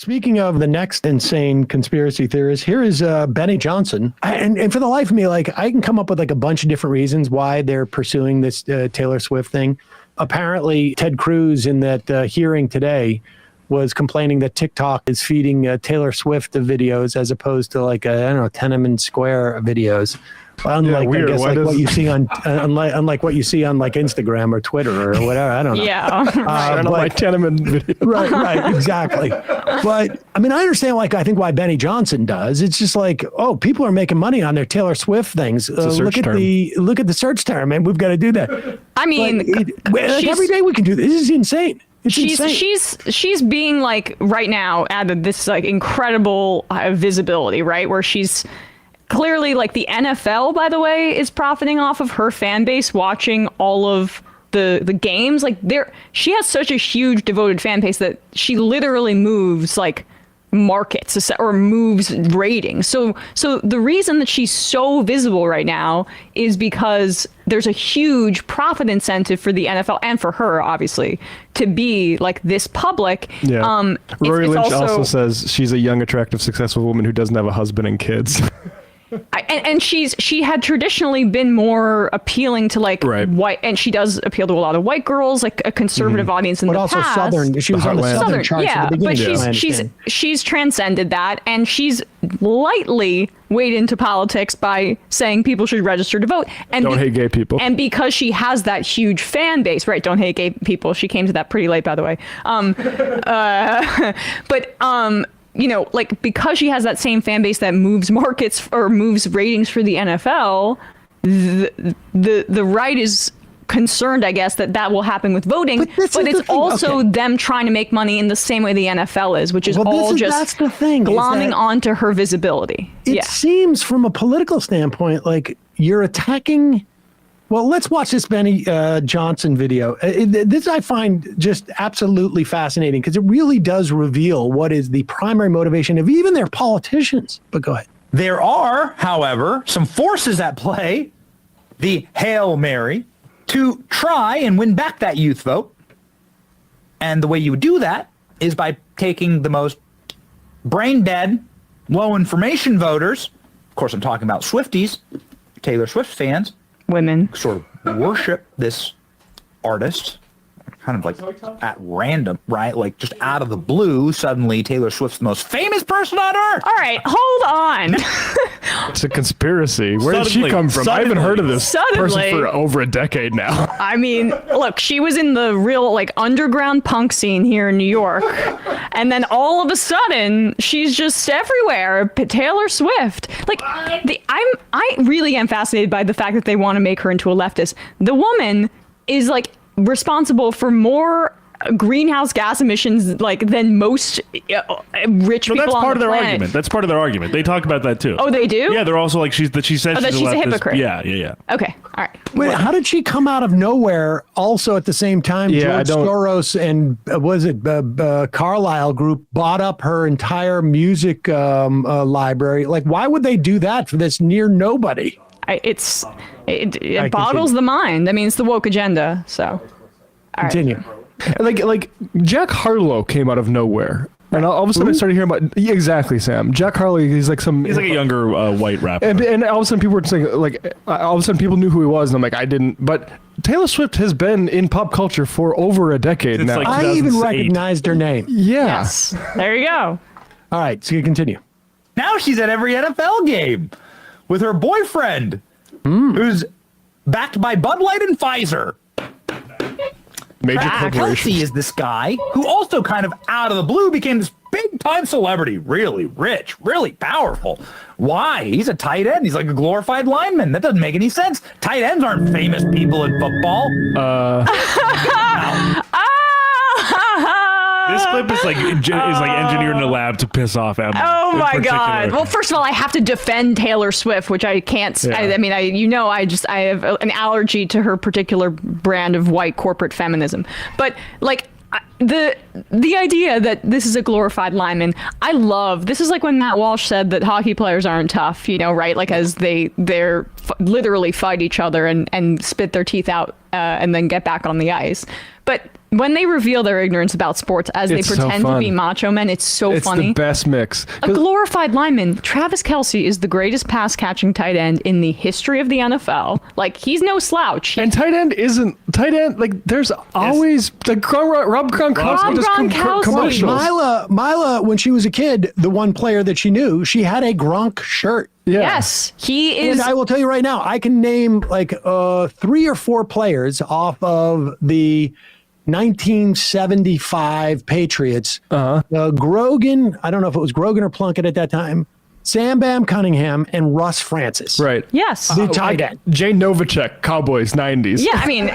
Speaking of the next insane conspiracy theorist, here is Benny Johnson. And for the life of me, like, I can come up with like a bunch of different reasons why they're pursuing this Taylor Swift thing. Apparently, Ted Cruz in that hearing today was complaining that TikTok is feeding Taylor Swift the videos as opposed to like, Tiananmen Square videos. Unlike, I guess, like what you see on, unlike what you see on like Instagram or Twitter or whatever. I don't know. Yeah. I don't know my Tenement video. Right, exactly. But I mean, I understand, like, I think why Benny Johnson does. It's just like, oh, people are making money on their Taylor Swift things. Look at the search term, man. We've got to do that. I mean, like every day we can do this. This is insane. She's being like right now added this like incredible visibility, right? Where she's clearly like the NFL, by the way, is profiting off of her fan base watching all of the games. Like she has such a huge devoted fan base that she literally moves like markets or moves ratings. So the reason that she's so visible right now is because there's a huge profit incentive for the NFL and for her, obviously, to be like this public. Yeah. Rory Lynch also says she's a young, attractive, successful woman who doesn't have a husband and kids. And she had traditionally been more appealing to like white, and she does appeal to a lot of white girls, like a conservative audience in the past. But also Southern. She was on the Southern charts at the beginning. But she's transcended that, and she's lightly weighed into politics by saying people should register to vote. And don't hate gay people. And because she has that huge fan base, right? Don't hate gay people. She came to that pretty late, by the way. You know, like, because she has that same fan base that moves markets or moves ratings for the NFL, the right is concerned, I guess, that will happen with voting. But it's also them trying to make money in the same way the NFL is, which is that's the thing, glomming onto her visibility. It seems from a political standpoint like you're attacking. Well, let's watch this Benny Johnson video. This I find just absolutely fascinating because it really does reveal what is the primary motivation of even their politicians. But go ahead. There are, however, some forces at play, the Hail Mary, to try and win back that youth vote. And the way you do that is by taking the most brain-dead, low-information voters. Of course, I'm talking about Swifties, Taylor Swift fans. Women sort of worship this artist kind of like at random, right? Like just out of the blue, suddenly Taylor Swift's the most famous person on earth. All right, hold on. It's a conspiracy. Where did she come from? I haven't heard of this person for over a decade now. I mean, look, she was in the real like underground punk scene here in New York. And then all of a sudden, she's just everywhere. Taylor Swift. Like, I really am fascinated by the fact that they want to make her into a leftist. The woman is like responsible for more greenhouse gas emissions like than most rich people that's on part the of their planet. argument. That's part of their argument. They talk about that too. Oh, they do? Yeah, they're also like she said she's a hypocrite. Yeah. Okay, all right. Wait, how did she come out of nowhere? Also, at the same time, George Soros and Carlyle Group bought up her entire music library. Like, why would they do that for this near nobody? It boggles the mind. I mean, it's the woke agenda. So, continue. Like Jack Harlow came out of nowhere, and all of a sudden I started hearing about exactly Sam. Jack Harlow. He's like a younger white rapper, and all of a sudden people were saying all of a sudden people knew who he was, and I'm like, I didn't. But Taylor Swift has been in pop culture for over a decade now. Like I even recognized her name. Yeah. Yes. There you go. All right, so you continue. Now she's at every NFL game with her boyfriend, who's backed by Bud Light and Pfizer. Major corporation. Kelsey is this guy who also kind of out of the blue became this big-time celebrity, really rich, really powerful. Why? He's a tight end. He's like a glorified lineman. That doesn't make any sense. Tight ends aren't famous people in football. This clip is like engineered in a lab to piss off Emma. Oh my God! Well, first of all, I have to defend Taylor Swift, which I can't. Yeah. I have an allergy to her particular brand of white corporate feminism. But like the idea that this is a glorified lineman, I love. This is like when Matt Walsh said that hockey players aren't tough, right? Like as they're literally fight each other and spit their teeth out and then get back on the ice. But When they reveal their ignorance about sports as It's they so pretend to fun. be macho men, it's so It's funny. the best mix. A glorified lineman, Travis Kelce is the greatest pass catching tight end in the history of the NFL. Like, he's no slouch. And tight end, like, there's always the Rob Gronkowski does Gronkowski. commercials. Mila, when she was a kid, the one player that she knew, she had a Gronk shirt. Yeah. Yes, he is. And I will tell you right now, I can name like 3 or 4 players off of the 1975 Patriots. Grogan, I don't know if it was Grogan or Plunkett at that time, Sam Bam Cunningham, and Russ Francis. Right. Yes. The tight end. Jay Novacek, Cowboys, 90s. Yeah, I mean,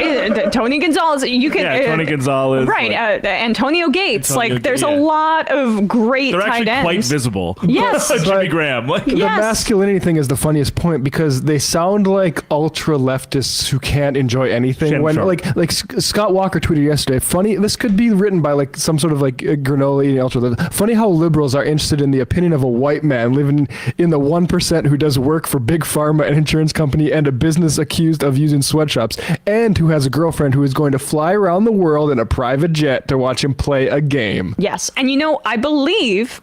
Tony Gonzalez, you can... Yeah, Tony Gonzalez. Right, Antonio Gates. Antonio like, there's a Gates. lot of great They're tight actually ends. quite visible. Yes. Jimmy Graham. Like, The Yes. masculinity thing is the funniest point because they sound like ultra leftists who can't enjoy anything. Shannon When Sharp. like Scott Walker tweeted yesterday, funny. This could be written by like some sort of like granola eating ultra. Funny how liberals are interested in the opinion of a white man living in the 1% who does work for big pharma and insurance company and a business accused of using sweatshops, and who has a girlfriend who is going to fly around the world in a private jet to watch him play a game. Yes, and I believe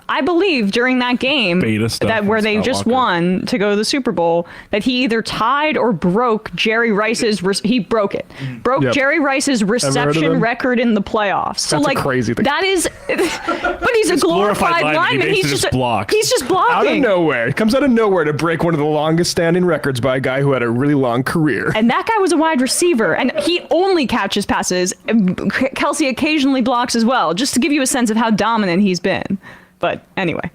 during that game Beta stuff that where from they Scott just Walker. won to go to the Super Bowl, that he either tied or broke Jerry Rice's. He broke it. Broke Yep. Jerry Rice's heard of reception him? record in the playoffs. So That's a like crazy thing. that is, but he's a glorified glorified lineman. He lineman. He's basically just blocks. He's just blocking. Out of nowhere. It comes out of nowhere to break one of the longest standing records by a guy who had a really long career. And that guy was a wide receiver, and he only catches passes. Kelsey occasionally blocks as well, just to give you a sense of how dominant he's been. But anyway.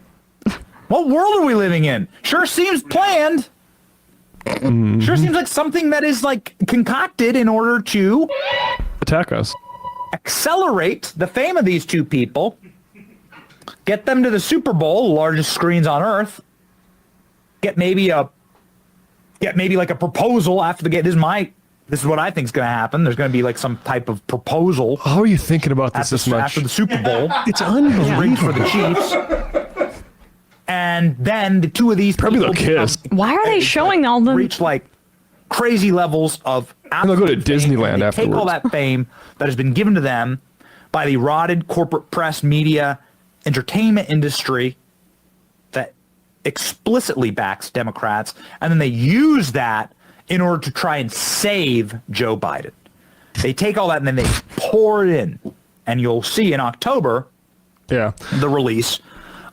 What world are we living in? Sure seems planned. Sure seems like something that is like concocted in order to Attack us. accelerate the fame of these two people, get them to the Super Bowl, largest screens on earth, get maybe like a proposal after the game. This is what I think is going to happen. There's going to be like some type of proposal How are you thinking about this this much? after the Super Bowl. It's Rigged for unbelievable. the Chiefs. And then the two of these Probably people they'll kiss. Why are they showing all the... reach like crazy levels of they'll go to absolute fame, Disneyland and they take all afterwards. that fame that has been given to them by the rotted corporate press, media, entertainment industry that explicitly backs Democrats, and then they use that in order to try and save Joe Biden. They take all that and then they pour it in, and you'll see in October Yeah. the release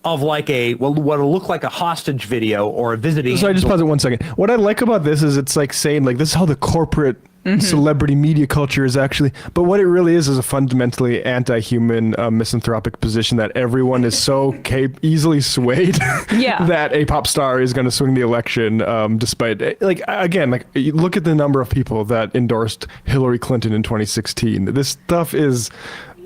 of like what will look like a hostage video or a visiting. So I just pause it 1 second. What I like about this is it's like saying like this is how the corporate celebrity media culture is actually, but what it really is a fundamentally anti-human misanthropic position that everyone is so easily swayed Yeah. that a pop star is going to swing the election despite like again like you look at the number of people that endorsed Hillary Clinton in 2016. This stuff is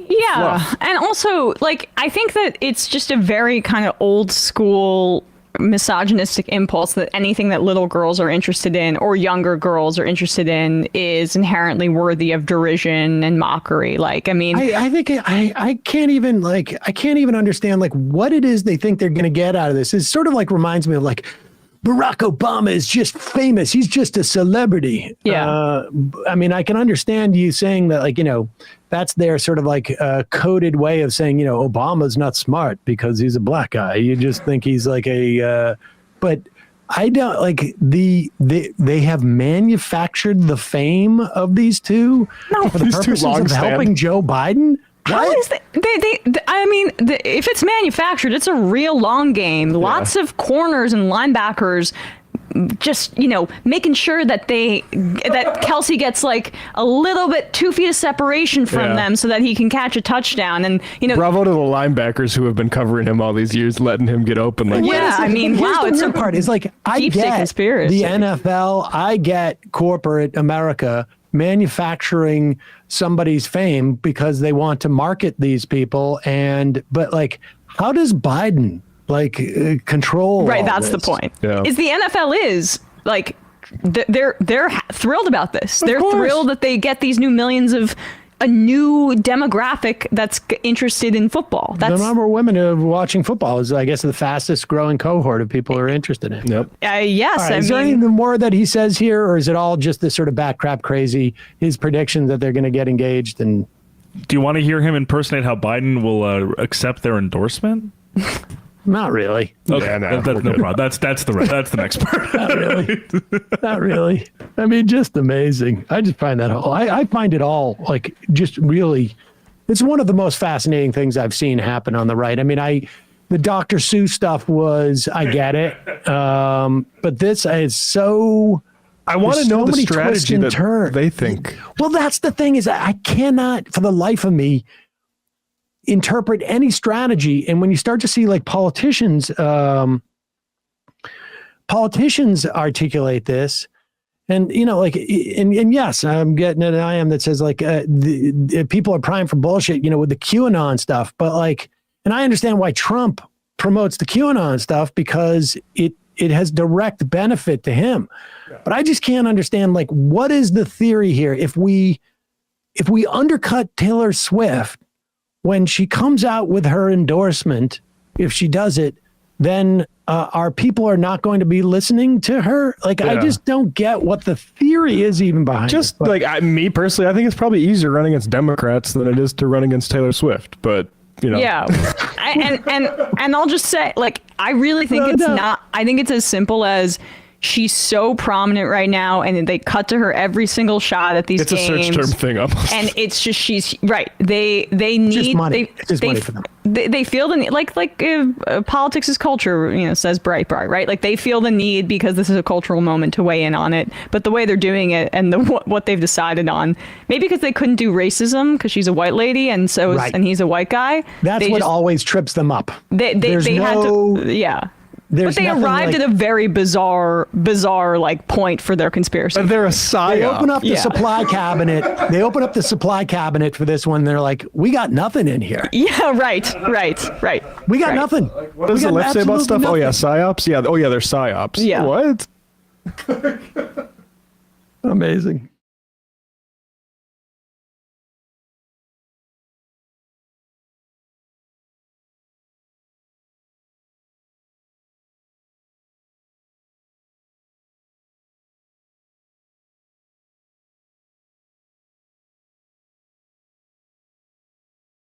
Yeah. fluff. And also, like, I think that it's just a very kind of old school misogynistic impulse that anything that little girls are interested in or younger girls are interested in is inherently worthy of derision and mockery. Like, I mean, I think I can't even understand like what it is they think they're going to get out of this. It sort of like reminds me of like Barack Obama is just famous. He's just a celebrity. Yeah. I mean, I can understand you saying that, like, that's their sort of like coded way of saying, Obama's not smart because he's a black guy. You just think he's like but I don't like they have manufactured the fame of these two for the These two purposes of long-stand. helping Joe Biden. how is that? I mean, if it's manufactured, it's a real long game. Lots of corners and linebackers just, making sure that Kelsey gets like a little bit 2 feet of separation from Yeah. them so that he can catch a touchdown. And, bravo to the linebackers who have been covering him all these years, letting him get open like Yeah, this. I mean, Here's wow, the it's weird a part is like I deep state get conspiracy. the NFL, I get corporate America manufacturing somebody's fame because they want to market these people, but like, how does Biden control? right. all That's the this? point. Yeah. Is the NFL is like they're thrilled about this. They're course. thrilled that they get these new millions of a new demographic that's interested in football. The That's number of women who are watching football is, I guess, the fastest growing cohort of people who are interested in it. Yep. yes. All right, I is there mean, anything more that he says here, or is it all just this sort of bat crap crazy, his prediction that they're going to get engaged and Do you want to hear him impersonate how Biden will accept their endorsement? Not really. Okay, Yeah, no, that's no problem. That's the next part. Not really. Not really. I mean, just amazing. I just find that whole, I find it all like just really, it's one of the most fascinating things I've seen happen on the right. I mean, the Dr. Seuss stuff was, I get it. But this is so, I want to there's know so the many twists strategy and that turns. they think. Well, that's the thing is I cannot for the life of me interpret any strategy. And when you start to see like politicians articulate this, and you know, like, and yes, I'm getting an IM that says like the people are primed for bullshit, you know, with the QAnon stuff. But like, and I understand why Trump promotes the QAnon stuff because it has direct benefit to him. But I just can't understand like what is the theory here? If we undercut Taylor Swift when she comes out with her endorsement, if she does it, then our people are not going to be listening to her. Like, I just don't get what the theory is even behind Just it. like me personally, I think it's probably easier to run against Democrats than it is to run against Taylor Swift. But you know, Yeah, and I'll just say, like, I really think not. I think it's as simple as she's so prominent right now, and they cut to her every single shot at these it's games. a search term thing almost. And it's just she's right. They need just money. It's just money for them. They feel the need, like politics is culture, you know, says Breitbart, right? Like they feel the need because this is a cultural moment to weigh in on it. But the way they're doing it and what they've decided on, maybe because they couldn't do racism because she's a white lady and and he's a white guy. That's what always trips them up. They had to, yeah. But they arrived at a very bizarre like point for their conspiracy. But they're a psyop. They open up the supply cabinet. They open up the supply cabinet for this one. They're like, we got nothing in here. Yeah, right. We got nothing. What does the left say about stuff? Nothing. Oh yeah, psyops. Yeah. Oh yeah, they're psyops. Yeah. What? Amazing.